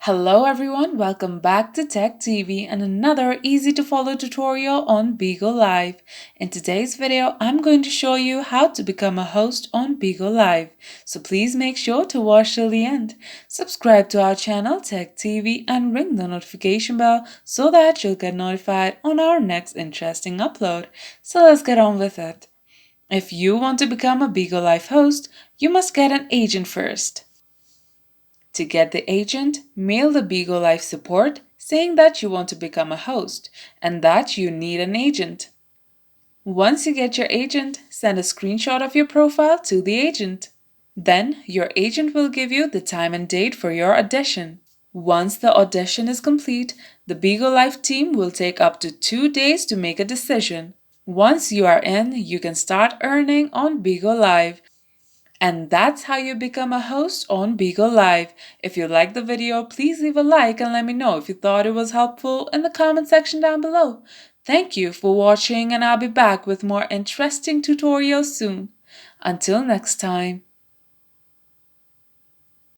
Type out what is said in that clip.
Hello everyone, welcome back to Tech TV and another easy to follow tutorial on Bigo Live. In today's video, I'm going to show you how to become a host on Bigo Live. So please make sure to watch till the end. Subscribe to our channel Tech TV and ring the notification bell so that you'll get notified on our next interesting upload. So let's get on with it. If you want to become a Bigo Live host, you must get an agent first. To get the agent, mail the Bigo Live support saying that you want to become a host and that you need an agent. Once you get your agent, send a screenshot of your profile to the agent. Then your agent will give you the time and date for your audition. Once the audition is complete, the Bigo Live team will take up to 2 days to make a decision. Once you are in, you can start earning on Bigo Live. And that's how you become a host on Bigo Live. If you liked the video, please leave a like and let me know if you thought it was helpful in the comment section down below. Thank you for watching and I'll be back with more interesting tutorials soon. Until next time.